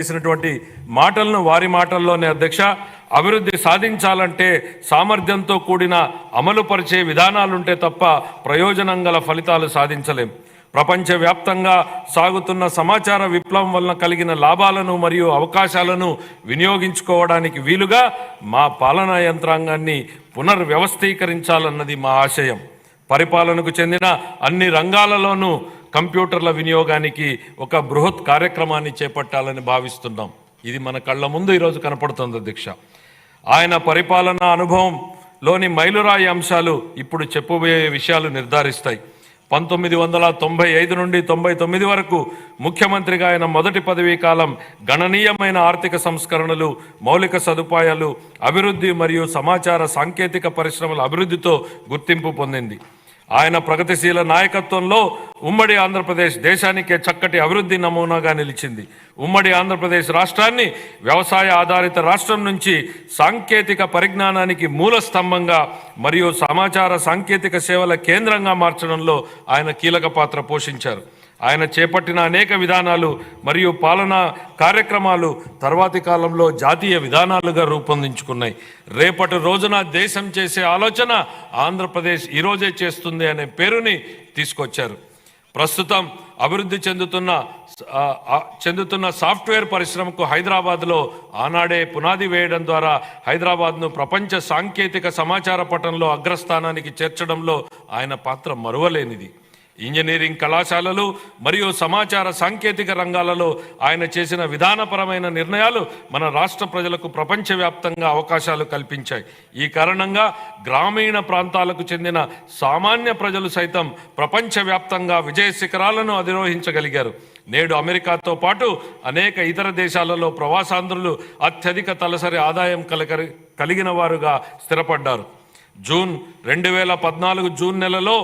చేసినటువంటి మాటలను వారి మాటల్లోనే అధ్యక్ష, అభివృద్ధి సాధించాలంటే సామర్థ్యంతో కూడిన అమలుపరిచే విధానాలుంటే తప్ప ప్రయోజనం గల ఫలితాలు సాధించలేం. ప్రపంచవ్యాప్తంగా సాగుతున్న సమాచార విప్లవం వలన కలిగిన లాభాలను మరియు అవకాశాలను వినియోగించుకోవడానికి వీలుగా మా పాలనా యంత్రాంగాన్ని పునర్వ్యవస్థీకరించాలన్నది మా ఆశయం. పరిపాలనకు చెందిన అన్ని రంగాలలోనూ కంప్యూటర్ల వినియోగానికి ఒక బృహత్ కార్యక్రమాన్ని చేపట్టాలని భావిస్తున్నాం. ఇది మన కళ్ళ ముందు ఈరోజు కనపడుతుంది అధ్యక్ష. ఆయన పరిపాలనా అనుభవంలోని మైలురాయి అంశాలు ఇప్పుడు చెప్పబోయే విషయాలు నిర్ధారిస్తాయి. 1995 నుండి 99 వరకు ముఖ్యమంత్రిగా ఆయన మొదటి పదవీ కాలం గణనీయమైన ఆర్థిక సంస్కరణలు, మౌలిక సదుపాయాలు, అభివృద్ధి మరియు సమాచార సాంకేతిక పరిశ్రమల అభివృద్ధితో గుర్తింపు పొందింది. ఆయన ప్రగతిశీల నాయకత్వంలో ఉమ్మడి ఆంధ్రప్రదేశ్ దేశానికే చక్కటి అభివృద్ధి నమూనాగా నిలిచింది. ఉమ్మడి ఆంధ్రప్రదేశ్ రాష్ట్రాన్ని వ్యవసాయ ఆధారిత రాష్ట్రం నుంచి సాంకేతిక పరిజ్ఞానానికి మూల స్తంభంగా మరియు సమాచార సాంకేతిక సేవల కేంద్రంగా మార్చడంలో ఆయన కీలక పాత్ర పోషించారు. ఆయన చేపట్టిన అనేక విధానాలు మరియు పాలనా కార్యక్రమాలు తర్వాతి కాలంలో జాతీయ విధానాలుగా రూపొందించుకున్నాయి. రేపటి రోజున దేశం చేసే ఆలోచన ఆంధ్రప్రదేశ్ ఈరోజే చేస్తుంది అనే పేరుని తీసుకొచ్చారు. ప్రస్తుతం అభివృద్ధి చెందుతున్న సాఫ్ట్వేర్ పరిశ్రమకు హైదరాబాద్లో ఆనాడే పునాది వేయడం ద్వారా హైదరాబాద్ను ప్రపంచ సాంకేతిక సమాచార పటంలో అగ్రస్థానానికి చేర్చడంలో ఆయన పాత్ర మరువలేనిది. ఇంజనీరింగ్ కళాశాలలు మరియు సమాచార సాంకేతిక రంగాలలో ఆయన చేసిన విధానపరమైన నిర్ణయాలు మన రాష్ట్ర ప్రజలకు ప్రపంచవ్యాప్తంగా అవకాశాలు కల్పించాయి. ఈ కారణంగా గ్రామీణ ప్రాంతాలకు చెందిన సామాన్య ప్రజలు సైతం ప్రపంచవ్యాప్తంగా విజయ శిఖరాలను అధిరోహించగలిగారు. నేడు అమెరికాతో పాటు అనేక ఇతర దేశాలలో ప్రవాసాంధ్రులు అత్యధిక తలసరి ఆదాయం కలిగిన వారుగా స్థిరపడ్డారు. జూన్ 2014 జూన్ నెలలో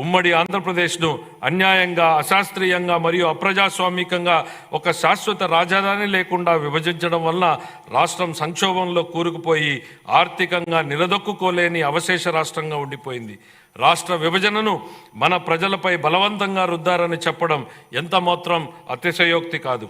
ఉమ్మడి ఆంధ్రప్రదేశ్ను అన్యాయంగా, అశాస్త్రీయంగా మరియు అప్రజాస్వామికంగా ఒక శాశ్వత రాజధాని లేకుండా విభజించడం వలన రాష్ట్రం సంక్షోభంలో కూరుకుపోయి ఆర్థికంగా నిలదొక్కుకోలేని అవశేష రాష్ట్రంగా ఉండిపోయింది. రాష్ట్ర విభజనను మన ప్రజలపై బలవంతంగా రుద్దారని చెప్పడం ఎంత మాత్రం అతిశయోక్తి కాదు.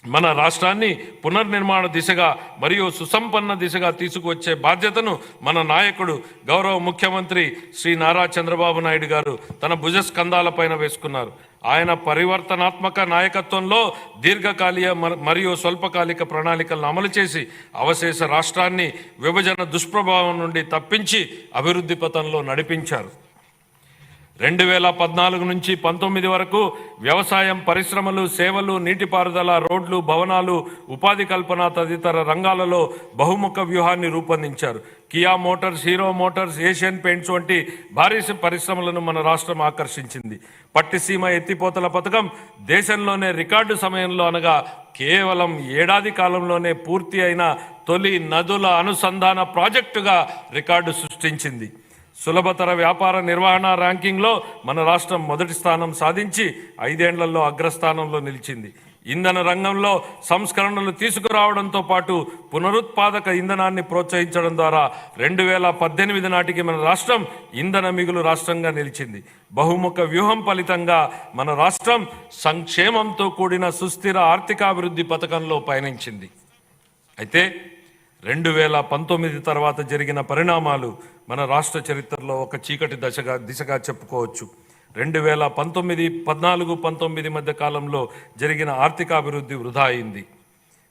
మన రాష్ట్రాన్ని పునర్నిర్మాణ దిశగా మరియు సుసంపన్న దిశగా తీసుకువచ్చే బాధ్యతను మన నాయకుడు గౌరవ ముఖ్యమంత్రి శ్రీ నారా చంద్రబాబు నాయుడు గారు తన భుజస్కంధాలపైన వేసుకున్నారు. ఆయన పరివర్తనాత్మక నాయకత్వంలో దీర్ఘకాలిక మరియు స్వల్పకాలిక ప్రణాళికలను అమలు చేసి అవశేష రాష్ట్రాన్ని విభజన దుష్ప్రభావం నుండి తప్పించి అభివృద్ధి పథంలో నడిపించారు. 2014 నుంచి 19 వరకు వ్యవసాయం, పరిశ్రమలు, సేవలు, నీటిపారుదల, రోడ్లు, భవనాలు, ఉపాధి కల్పన తదితర రంగాలలో బహుముఖ వ్యూహాన్ని రూపొందించారు. Kia Motors, hero Motors, Asian paints వంటి భారీ పరిశ్రమలను మన రాష్ట్రం ఆకర్షించింది. పట్టిసీమ ఎత్తిపోతల పథకం దేశంలోనే రికార్డు సమయంలో అనగా కేవలం ఏడాది కాలంలోనే పూర్తి అయిన తొలి నదుల అనుసంధాన ప్రాజెక్టుగా రికార్డు సృష్టించింది. సులభతర వ్యాపార నిర్వహణ ర్యాంకింగ్లో మన రాష్ట్రం మొదటి స్థానం సాధించి 5 ఏళ్లలో అగ్రస్థానంలో నిలిచింది. ఇంధన రంగంలో సంస్కరణలు తీసుకురావడంతో పాటు పునరుత్పాదక ఇంధనాన్ని ప్రోత్సహించడం ద్వారా 2018 నాటికి మన రాష్ట్రం ఇంధన మిగులు రాష్ట్రంగా నిలిచింది. బహుముఖ వ్యూహం ఫలితంగా మన రాష్ట్రం సంక్షేమంతో కూడిన సుస్థిర ఆర్థికాభివృద్ధి పథకంలో పయనించింది. అయితే 2019 తర్వాత జరిగిన పరిణామాలు మన రాష్ట్ర చరిత్రలో ఒక చీకటి దిశగా చెప్పుకోవచ్చు. 2014-19 మధ్య కాలంలో జరిగిన ఆర్థికాభివృద్ధి వృధా అయింది.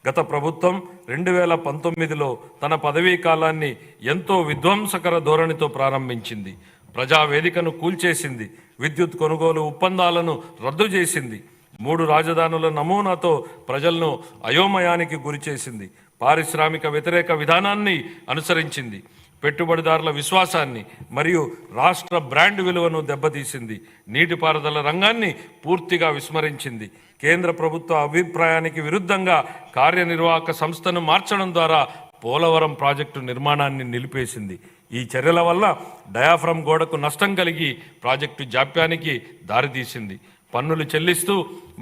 గత ప్రభుత్వం 2019లో తన పదవీ కాలాన్ని ఎంతో విధ్వంసకర ధోరణితో ప్రారంభించింది. ప్రజావేదికను కూల్చేసింది. విద్యుత్ కొనుగోలు ఒప్పందాలను రద్దు చేసింది. 3 రాజధానుల నమూనాతో ప్రజలను అయోమయానికి గురిచేసింది. పారిశ్రామిక వ్యతిరేక విధానాన్ని అనుసరించింది. పెట్టుబడిదారుల విశ్వాసాన్ని మరియు రాష్ట్ర బ్రాండ్ విలువను దెబ్బతీసింది. నీటిపారుదల రంగాన్ని పూర్తిగా విస్మరించింది. కేంద్ర ప్రభుత్వ అభిప్రాయానికి విరుద్ధంగా కార్యనిర్వాహక సంస్థను మార్చడం ద్వారా పోలవరం ప్రాజెక్టు నిర్మాణాన్ని నిలిపేసింది. ఈ చర్యల వల్ల డయాఫ్రమ్ గోడకు నష్టం కలిగి ప్రాజెక్టు జాప్యానికి దారితీసింది. పన్నులు చెల్లిస్తూ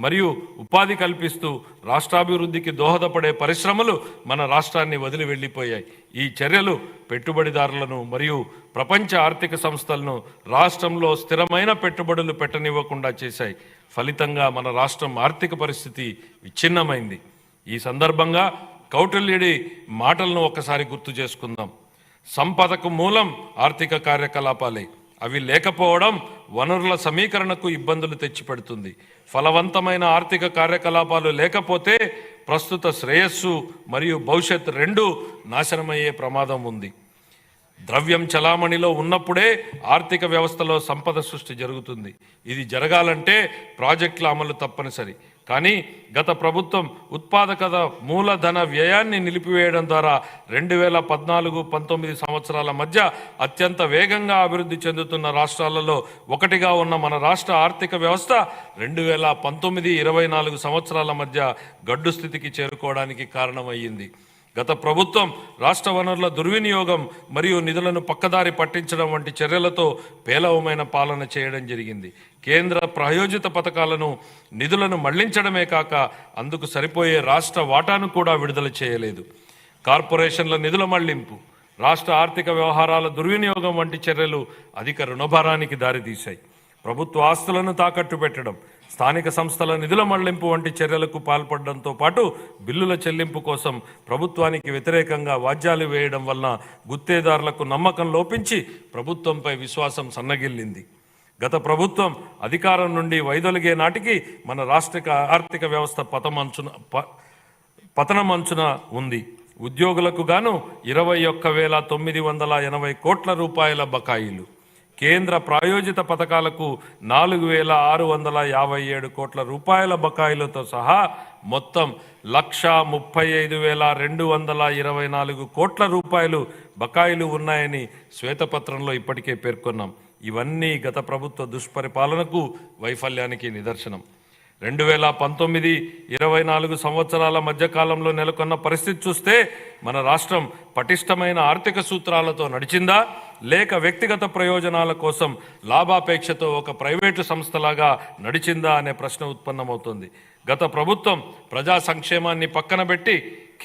మరియు ఉపాధి కల్పిస్తూ రాష్ట్రాభివృద్ధికి దోహదపడే పరిశ్రమలు మన రాష్ట్రాన్ని వదిలి వెళ్ళిపోయాయి. ఈ చర్యలు పెట్టుబడిదారులను మరియు ప్రపంచ ఆర్థిక సంస్థలను రాష్ట్రంలో స్థిరమైన పెట్టుబడులు పెట్టనివ్వకుండా చేశాయి. ఫలితంగా మన రాష్ట్రం ఆర్థిక పరిస్థితి విచ్ఛిన్నమైంది. ఈ సందర్భంగా కౌటిల్యుడి మాటలను ఒకసారి గుర్తు చేసుకుందాం. సంపదకు మూలం ఆర్థిక కార్యకలాపాలే. అవి లేకపోవడం వనరుల సమీకరణకు ఇబ్బందులు తెచ్చిపెడుతుంది. ఫలవంతమైన ఆర్థిక కార్యకలాపాలు లేకపోతే ప్రస్తుత శ్రేయస్సు మరియు భవిష్యత్ రెండూ నాశనమయ్యే ప్రమాదం ఉంది. ద్రవ్యం చలామణిలో ఉన్నప్పుడే ఆర్థిక వ్యవస్థలో సంపద సృష్టి జరుగుతుంది. ఇది జరగాలంటే ప్రాజెక్టుల అమలు తప్పనిసరి. కానీ గత ప్రభుత్వం ఉత్పాదకత మూలధన వ్యయాన్ని నిలిపివేయడం ద్వారా 2014-19 సంవత్సరాల మధ్య అత్యంత వేగంగా అభివృద్ధి చెందుతున్న రాష్ట్రాలలో ఒకటిగా ఉన్న మన రాష్ట్ర ఆర్థిక వ్యవస్థ 2019-24 సంవత్సరాల మధ్య గడ్డు స్థితికి చేరుకోవడానికి కారణమయ్యింది. గత ప్రభుత్వం రాష్ట్ర వనరుల దుర్వినియోగం మరియు నిధులను పక్కదారి పట్టించడం వంటి చర్యలతో పేలవమైన పాలన చేయడం జరిగింది. కేంద్ర ప్రాయోజిత పథకాలను నిధులను మళ్లించడమే కాక అందుకు సరిపోయే రాష్ట్ర వాటాను కూడా విడుదల చేయలేదు. కార్పొరేషన్ల నిధుల మళ్లింపు, రాష్ట్ర ఆర్థిక వ్యవహారాల దుర్వినియోగం వంటి చర్యలు అధిక రుణభారానికి దారితీశాయి. ప్రభుత్వ ఆస్తులను తాకట్టు పెట్టడం, స్థానిక సంస్థల నిధుల మళ్లింపు వంటి చర్యలకు పాల్పడడంతో పాటు బిల్లుల చెల్లింపు కోసం ప్రభుత్వానికి వ్యతిరేకంగా వాద్యాలు వేయడం వలన గుత్తేదారులకు నమ్మకం లోపించి ప్రభుత్వంపై విశ్వాసం సన్నగిల్లింది. గత ప్రభుత్వం అధికారం నుండి వైదొలిగే నాటికి మన రాష్ట్ర ఆర్థిక వ్యవస్థ పతనమంచున ఉంది. ఉద్యోగులకు గాను 21,980 కోట్ల రూపాయల బకాయిలు, కేంద్ర ప్రాయోజిత పథకాలకు 4,657 కోట్ల రూపాయల బకాయిలతో సహా మొత్తం 1,35,224 కోట్ల రూపాయలు బకాయిలు ఉన్నాయని శ్వేతపత్రంలో ఇప్పటికే పేర్కొన్నాం. ఇవన్నీ గత ప్రభుత్వ దుష్పరిపాలనకు, వైఫల్యానికి నిదర్శనం. 2019-24 సంవత్సరాల మధ్యకాలంలో నెలకొన్న పరిస్థితి చూస్తే మన రాష్ట్రం పటిష్టమైన ఆర్థిక సూత్రాలతో నడిచిందా, లేక వ్యక్తిగత ప్రయోజనాల కోసం లాభాపేక్షతో ఒక ప్రైవేటు సంస్థలాగా నడిచిందా అనే ప్రశ్న ఉత్పన్నమవుతుంది. గత ప్రభుత్వం ప్రజా సంక్షేమాన్ని పక్కన పెట్టి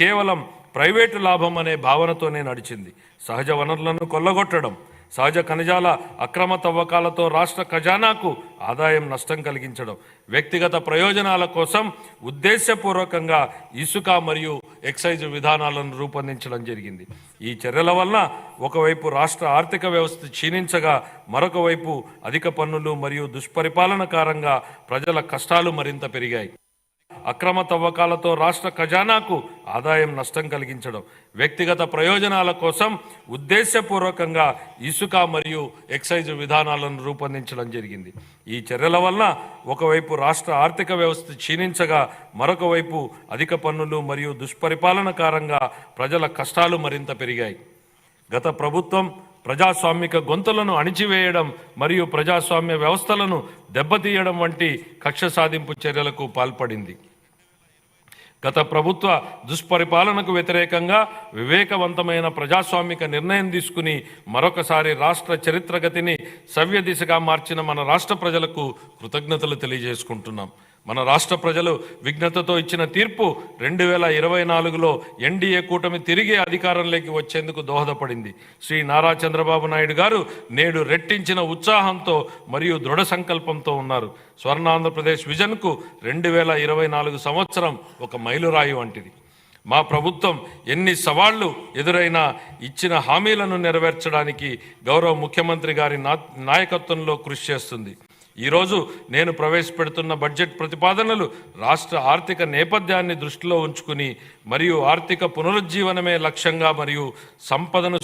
కేవలం ప్రైవేటు లాభం అనే భావనతోనే నడిచింది. సహజ వనరులను కొల్లగొట్టడం, సహజ ఖనిజాల అక్రమ తవ్వకాలతో రాష్ట్ర ఖజానాకు ఆదాయం నష్టం కలిగించడం, వ్యక్తిగత ప్రయోజనాల కోసం ఉద్దేశపూర్వకంగా ఇసుక మరియు ఎక్సైజ్ విధానాలను రూపొందించడం జరిగింది. ఈ చర్యల వలన ఒకవైపు రాష్ట్ర ఆర్థిక వ్యవస్థ క్షీణించగా, మరొక వైపు అధిక పన్నులు మరియు దుష్పరిపాలన కారణంగా ప్రజల కష్టాలు మరింత పెరిగాయి. అక్రమ తవ్వకాలతో రాష్ట్ర ఖజానాకు ఆదాయం నష్టం కలిగించడం, వ్యక్తిగత ప్రయోజనాల కోసం ఉద్దేశపూర్వకంగా ఇసుక మరియు ఎక్సైజ్ విధానాలను రూపొందించడం జరిగింది. ఈ చర్యల వలన ఒకవైపు రాష్ట్ర ఆర్థిక వ్యవస్థ క్షీణించగా, మరొక వైపు అధిక పన్నులు మరియు దుష్పరిపాలన కారణంగా ప్రజల కష్టాలు మరింత పెరిగాయి. గత ప్రభుత్వం ప్రజాస్వామిక గొంతులను అణిచివేయడం మరియు ప్రజాస్వామ్య వ్యవస్థలను దెబ్బతీయడం వంటి కక్ష సాధింపు చర్యలకు పాల్పడింది. గత ప్రభుత్వ దుష్పరిపాలనకు వ్యతిరేకంగా వివేకవంతమైన ప్రజాస్వామిక నిర్ణయం తీసుకుని మరొకసారి రాష్ట్ర చరిత్రగతిని సవ్య దిశగా మార్చిన మన రాష్ట్ర ప్రజలకు కృతజ్ఞతలు తెలియజేసుకుంటున్నాం. మన రాష్ట్ర ప్రజలు విఘ్నతతో ఇచ్చిన తీర్పు 2024లో ఎన్డీఏ కూటమి తిరిగి అధికారంలోకి వచ్చేందుకు దోహదపడింది. శ్రీ నారా చంద్రబాబు నాయుడు గారు నేడు రెట్టించిన ఉత్సాహంతో మరియు దృఢ సంకల్పంతో ఉన్నారు. స్వర్ణాంధ్రప్రదేశ్ విజన్కు 2024 సంవత్సరం ఒక మైలురాయి వంటిది. మా ప్రభుత్వం ఎన్ని సవాళ్లు ఎదురైనా ఇచ్చిన హామీలను నెరవేర్చడానికి గౌరవ ముఖ్యమంత్రి గారి నాయకత్వంలో కృషి చేస్తుంది. ఈరోజు నేను ప్రవేశపెడుతున్న బడ్జెట్ ప్రతిపాదనలు రాష్ట్ర ఆర్థిక నేపథ్యాన్ని దృష్టిలో ఉంచుకుని మరియు ఆర్థిక పునరుజ్జీవనమే లక్ష్యంగా మరియు సంపదను